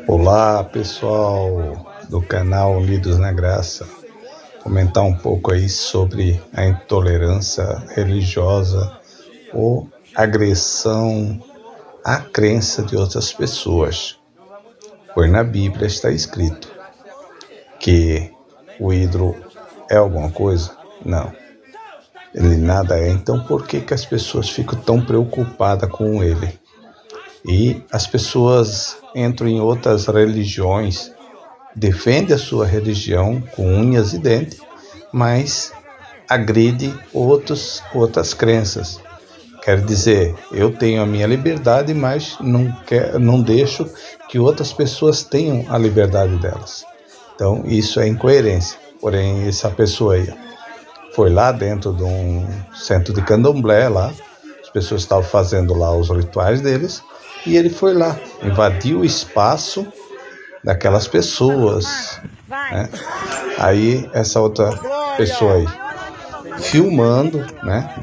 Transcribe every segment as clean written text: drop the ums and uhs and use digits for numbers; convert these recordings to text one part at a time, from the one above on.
Olá, pessoal do canal Unidos na Graça. Comentar um pouco aí sobre a intolerância religiosa ou agressão à crença de outras pessoas. Pois na Bíblia está escrito que o ídolo é alguma coisa? Não, ele nada é. Então por que as pessoas ficam tão preocupadas com ele? E as pessoas entram em outras religiões, defendem a sua religião com unhas e dentes, mas agride outras crenças. Quer dizer, eu tenho a minha liberdade, mas não deixo que outras pessoas tenham a liberdade delas. Então, isso é incoerência. Porém, essa pessoa aí foi lá dentro de um centro de candomblé, lá, as pessoas estavam fazendo lá os rituais deles, e ele foi lá, invadiu o espaço daquelas pessoas, né? Aí essa outra pessoa aí, filmando, né?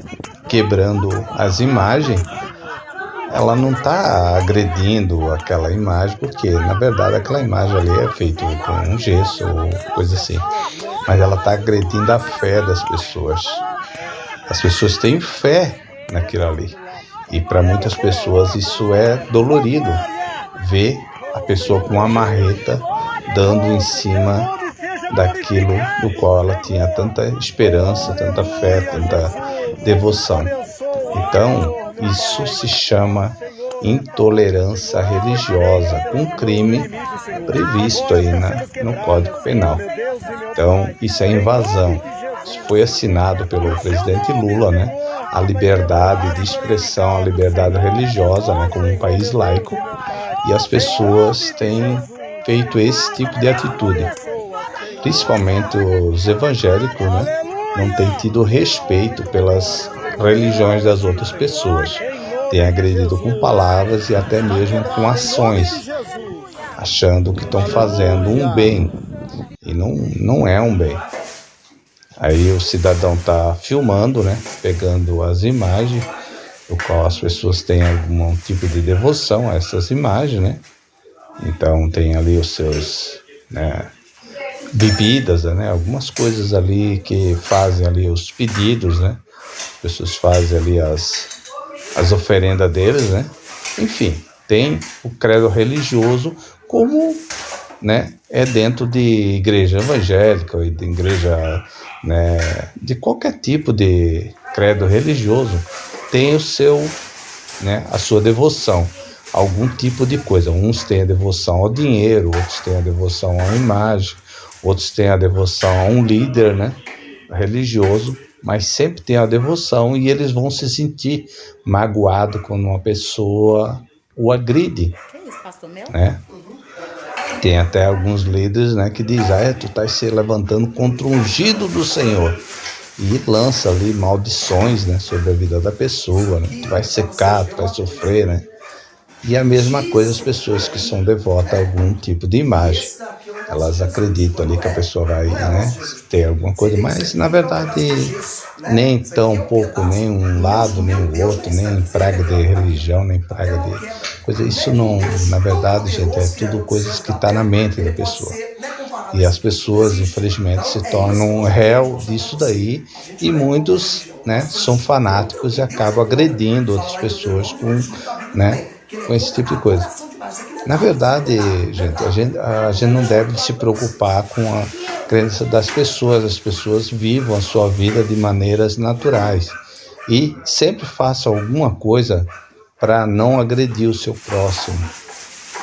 Quebrando as imagens, ela não está agredindo aquela imagem, porque na verdade aquela imagem ali é feita com um gesso ou coisa assim, mas ela está agredindo a fé das pessoas. As pessoas têm fé naquilo ali, e para muitas pessoas isso é dolorido, ver a pessoa com uma marreta dando em cima daquilo do qual ela tinha tanta esperança, tanta fé, tanta devoção. Então, isso se chama intolerância religiosa, um crime previsto aí no Código Penal. Então, isso é invasão. Isso foi assinado pelo presidente Lula, né? A liberdade de expressão, a liberdade religiosa, né? Como um país laico. E as pessoas têm feito esse tipo de atitude. Principalmente os evangélicos, né? Não têm tido respeito pelas religiões das outras pessoas. Têm agredido com palavras e até mesmo com ações, achando que estão fazendo um bem. E não é um bem. Aí o cidadão está filmando, né? Pegando as imagens, do qual as pessoas têm algum tipo de devoção a essas imagens, né? Então tem ali os seus, né, bebidas, né? Algumas coisas ali que fazem ali os pedidos, né? As pessoas fazem ali as oferendas deles, né? Enfim, tem o credo religioso como, né, é dentro de igreja evangélica e de igreja, né, de qualquer tipo de credo religioso, tem o seu, né, a sua devoção a algum tipo de coisa. Uns têm a devoção ao dinheiro, outros têm a devoção à imagem, outros têm a devoção a um líder, né, religioso, mas sempre tem a devoção, e eles vão se sentir magoados quando uma pessoa o agride, né? Tem até alguns líderes, né, que dizem, tu estás se levantando contra o ungido do Senhor, e lança ali maldições, né, sobre a vida da pessoa, né? Tu vai secar, tu vai sofrer, né? E a mesma coisa as pessoas que são devotas a algum tipo de imagem. Elas acreditam ali que a pessoa vai, né, ter alguma coisa, mas na verdade nem tão pouco, nem um lado, nem o outro, nem praga de religião, nem praga de coisa. Isso não, na verdade, gente, é tudo coisas que estão na mente da pessoa. E as pessoas, infelizmente, se tornam réu disso daí, e muitos, né, são fanáticos e acabam agredindo outras pessoas com esse tipo de coisa. Na verdade, a gente não deve se preocupar com a crença das pessoas. As pessoas vivam a sua vida de maneiras naturais e sempre façam alguma coisa para não agredir o seu próximo,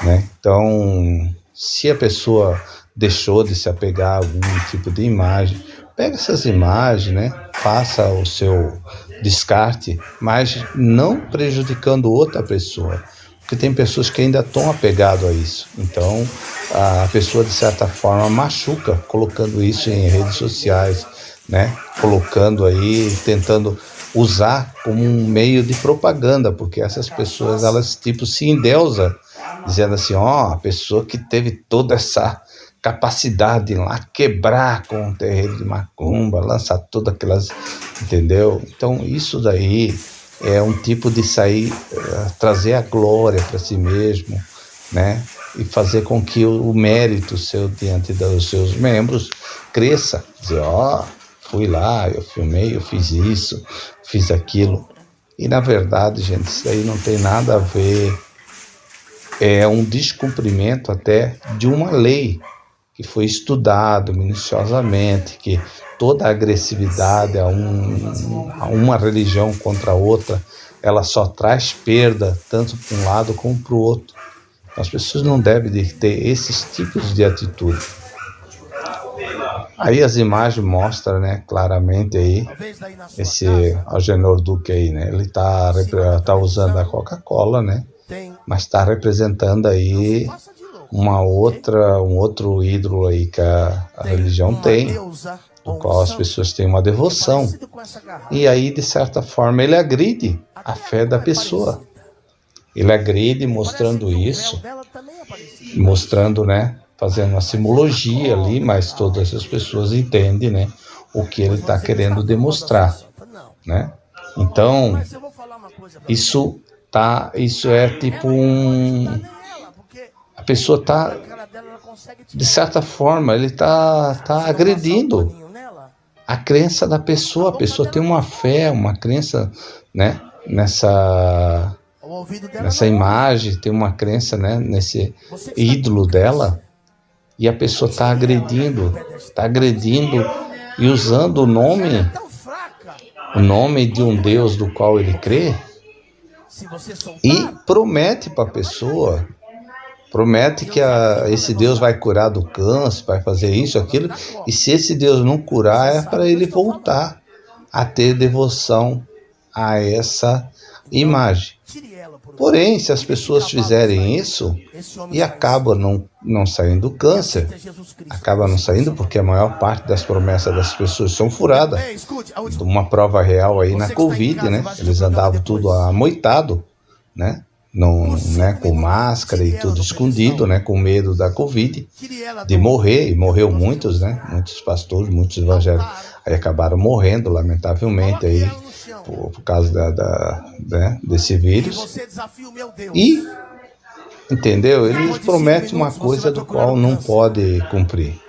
né? Então, se a pessoa deixou de se apegar a algum tipo de imagem, pega essas imagens, né? Faça o seu descarte, mas não prejudicando outra pessoa. Porque tem pessoas que ainda estão apegadas a isso. Então, a pessoa, de certa forma, machuca, colocando isso em redes sociais, né? Colocando aí, tentando usar como um meio de propaganda, porque essas pessoas, elas tipo se endeusam, dizendo assim, a pessoa que teve toda essa capacidade de ir lá quebrar com o terreiro de macumba, lançar todas aquelas, entendeu? Então, isso daí é um tipo de sair, trazer a glória para si mesmo, né? E fazer com que o mérito seu diante dos seus membros cresça. Dizer, fui lá, eu filmei, eu fiz isso, fiz aquilo. E na verdade, gente, isso aí não tem nada a ver, é um descumprimento até de uma lei que foi estudado minuciosamente, que toda agressividade a uma religião contra a outra, ela só traz perda, tanto para um lado como para o outro. As pessoas não devem ter esses tipos de atitude. Aí as imagens mostram, né, claramente aí, esse Agenor Duque aí, né, ele tá usando a Coca-Cola, né, mas está representando aí um outro ídolo aí que a religião tem, do qual as pessoas têm uma devoção. E aí, de certa forma, ele agride a fé da pessoa. Ele agride mostrando isso, mostrando, né, fazendo uma simbologia ali, mas todas as pessoas entendem, né, o que ele está querendo demonstrar, né? Então, isso é tipo a pessoa está, de certa forma, ele tá agredindo a crença da pessoa. A pessoa tem uma fé, uma crença, né, nessa imagem, tem uma crença, né, nesse ídolo dela, e a pessoa está agredindo e usando o nome de um Deus do qual ele crê, e promete para a pessoa, que esse Deus vai curar do câncer, vai fazer isso, aquilo, e se esse Deus não curar, é para ele voltar a ter devoção a essa imagem. Porém, se as pessoas fizerem isso e acabam não saindo do câncer, acaba não saindo porque a maior parte das promessas das pessoas são furadas. Uma prova real aí na Covid, né? Eles andavam tudo amoitado, né? Com máscara e tudo escondido, né? Com medo da Covid, de morrer, e morreu muitos, né? Muitos pastores, muitos evangélicos aí acabaram morrendo, lamentavelmente, aí, por causa né, desse vírus. E, entendeu? Eles prometem uma coisa do qual não pode cumprir.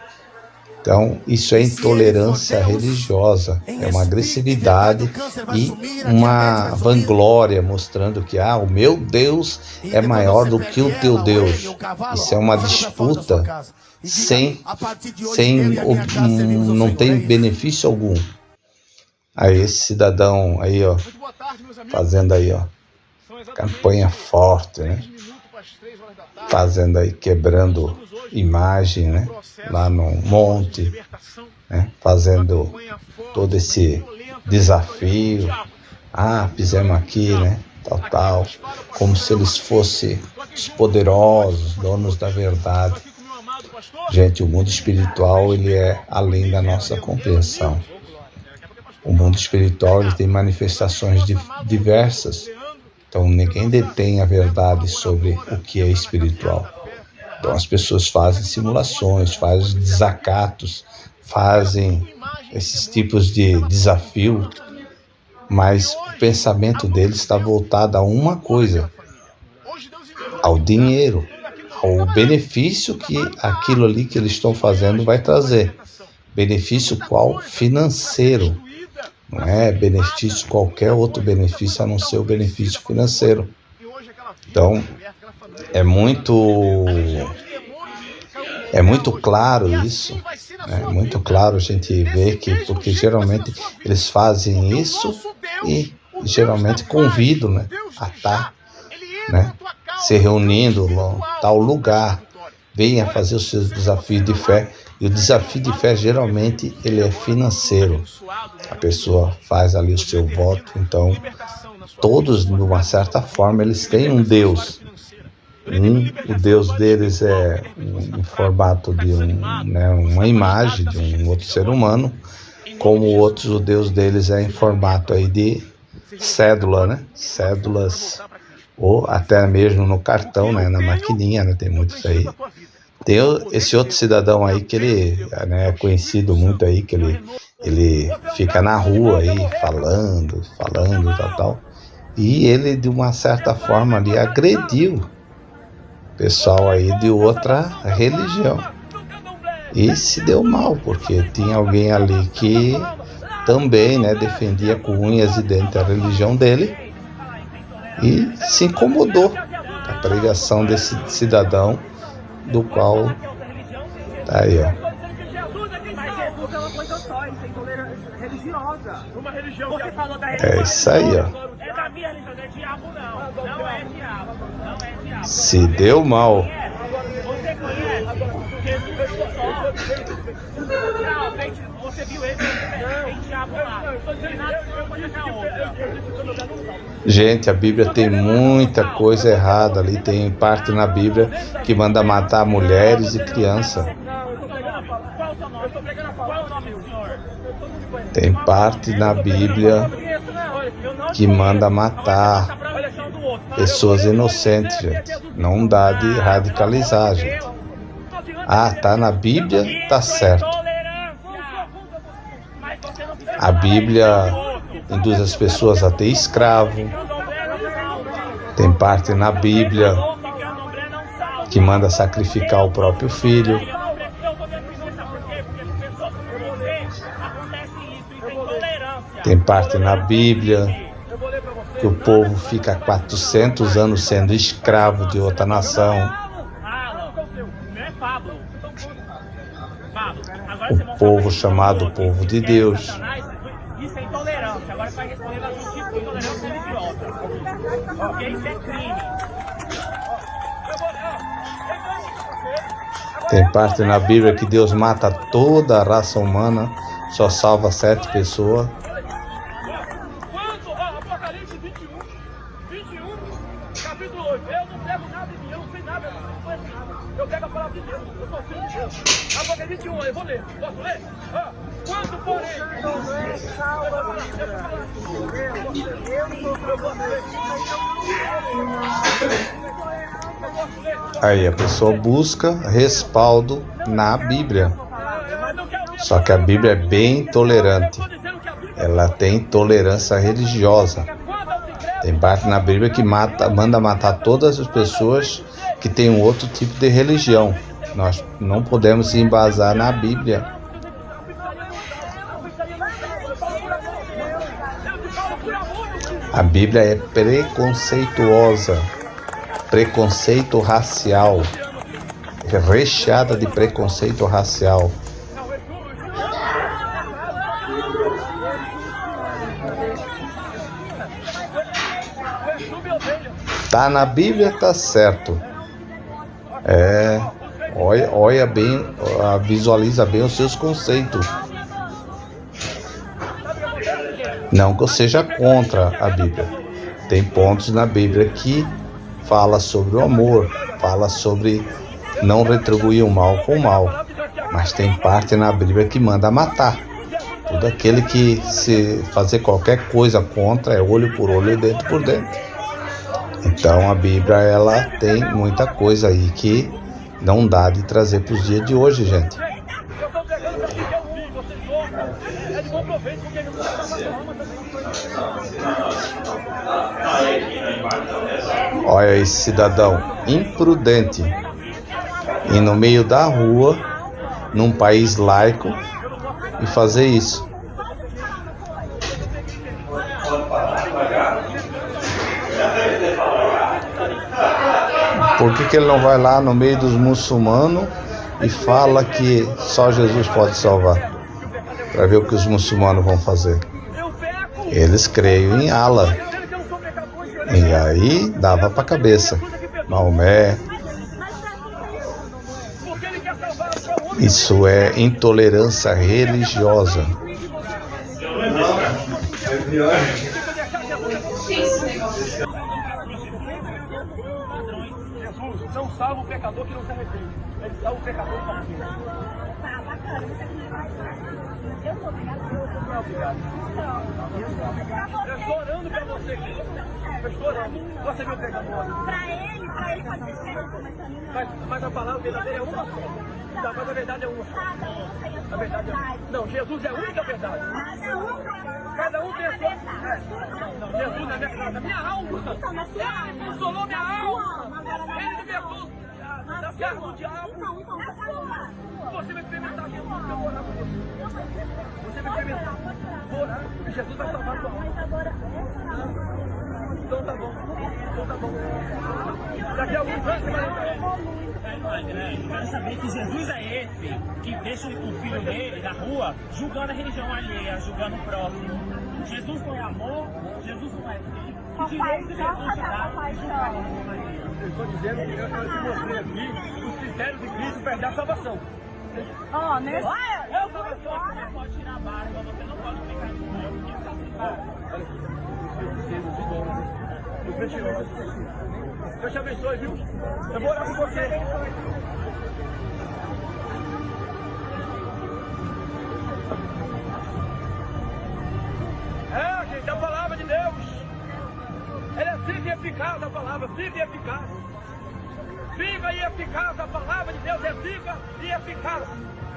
Então, isso é intolerância religiosa, é uma agressividade e uma vanglória, mostrando que o meu Deus é maior do que o teu Deus. Isso é uma disputa não tem benefício algum. Aí esse cidadão aí, fazendo aí, campanha forte, né? Fazendo aí, quebrando imagem, né? Lá no monte, né? Fazendo todo esse desafio. Fizemos aqui, né? Tal, como se eles fossem os poderosos, donos da verdade. Gente, o mundo espiritual, ele é além da nossa compreensão. O mundo espiritual, ele tem manifestações diversas. Então, ninguém detém a verdade sobre o que é espiritual. Então, as pessoas fazem simulações, fazem desacatos, fazem esses tipos de desafio, mas o pensamento deles está voltado a uma coisa: ao dinheiro, ao benefício que aquilo ali que eles estão fazendo vai trazer. Benefício qual? Financeiro. Não é benefício, qualquer outro benefício a não ser o benefício financeiro. Então, é muito claro isso, né? É muito claro a gente ver que, porque geralmente eles fazem isso e geralmente convidam, né, a estar, né, se reunindo em tal lugar, venha fazer os seus desafios de fé. E o desafio de fé, geralmente, ele é financeiro. A pessoa faz ali o seu voto. Então, todos, de uma certa forma, eles têm um Deus. O Deus deles é em formato de uma imagem de um outro ser humano, como outros, o Deus deles é em formato aí de cédula, né? Cédulas, ou até mesmo no cartão, né? Na maquininha, né? Tem muitos aí. Tem esse outro cidadão aí que ele, né, é conhecido muito aí, que ele fica na rua aí falando, tal. E ele, de uma certa forma ali, agrediu pessoal aí de outra religião. E se deu mal, porque tinha alguém ali que também, né, defendia com unhas e dentes a religião dele e se incomodou com a pregação desse cidadão, do qual tá aí, ó. É isso aí, ó. Se deu mal. Gente, a Bíblia tem muita coisa errada ali. Tem parte na Bíblia que manda matar mulheres e crianças. Tem parte na Bíblia que manda matar pessoas inocentes, gente. Não dá de radicalizar, gente. Ah, tá na Bíblia, tá certo. A Bíblia induz as pessoas a ter escravo. Tem parte na Bíblia que manda sacrificar o próprio filho. Tem parte na Bíblia que o povo fica 400 anos sendo escravo de outra nação. O povo chamado povo de Deus. Isso é intolerância. Agora vai responder da justiça com intolerância religiosa. Porque isso é crime. Tem parte na Bíblia que Deus mata toda a raça humana, só salva 7 pessoas. Quando Apocalipse 21, capítulo 8, eu não pego nada em mim, eu não sei nada, eu não conheço nada. Eu pego a palavra de Deus, eu sou filho de Deus. Apocalipse 21, eu vou ler. Posso ler? Quando porém... Aí a pessoa busca respaldo na Bíblia. Só que a Bíblia é bem tolerante. Ela tem tolerância religiosa. Tem parte na Bíblia que manda matar todas as pessoas que têm um outro tipo de religião. Nós não podemos se embasar na Bíblia. A Bíblia é preconceituosa, preconceito racial, é recheada de preconceito racial. Tá na Bíblia, tá certo. Olha bem, visualiza bem os seus conceitos. Não que eu seja contra a Bíblia. Tem pontos na Bíblia que fala sobre o amor, fala sobre não retribuir o mal com o mal. Mas tem parte na Bíblia que manda matar. Todo aquele que se fazer qualquer coisa contra é olho por olho e dente por dente. Então a Bíblia, ela tem muita coisa aí que não dá de trazer para os dias de hoje, gente. Olha esse cidadão imprudente ir no meio da rua, num país laico, e fazer isso. Por que ele não vai lá no meio dos muçulmanos e fala que só Jesus pode salvar? Para ver o que os muçulmanos vão fazer. Eles creem em Allah. E aí dava para a cabeça. Maomé. Isso é intolerância religiosa. Jesus não salva o pecador que não se arrepende. Ele salva o pecador que não se arrepende. Tá bacana, você aqui não vai eu sou obrigado, eu sou obrigado. Eu estou orando pra você aqui. Eu estou orando. Você viu o pecador? Pra ele pode ser certo. Mas a palavra verdadeira é uma só. Tá, mas a verdade é uma só. A verdade é... Não, Jesus é a única verdade. Cada um tem a sua... Não, Jesus é na minha alma. Ele consolou minha alma. Ele libertou. da garra do diabo. Você vai experimentar Jesus que eu vou orar por você. Você vai experimentar. Vou orar e Jesus vai salvar a tua alma. Então tá bom. Então tá bom. Daqui a alguns anos você vai lembrar. Eu quero saber que Jesus é esse que deixa o filho dele na rua julgando a religião alheia, julgando o próximo. Jesus não é amor, Jesus não é filho. Que direito Jesus te dá? Eu estou dizendo que eu te mostrei aqui os critérios de Cristo para dar salvação. Ó, né? Eu sou pessoa que não pode tirar a barba, você não pode ficar de boa, porque está sem barba. Deus te abençoe, viu? Eu vou orar por você. Gente, a palavra de Deus, ela é viva e eficaz, a palavra, viva e eficaz. Viva e eficaz, a palavra de Deus é viva e eficaz.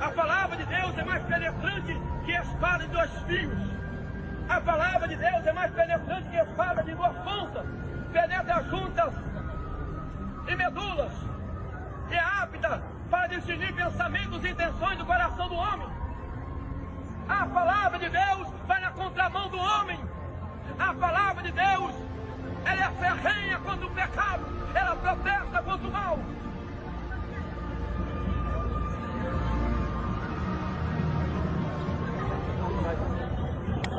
A palavra de Deus é mais penetrante que espada de 2 fios. A palavra de Deus é mais penetrante que espada de 2 pontas. Penetra juntas e medulas. E é apta para discernir pensamentos e intenções do coração do homem. A palavra de Deus vai na contramão do homem. A palavra de Deus, ela é ferrenha contra o pecado.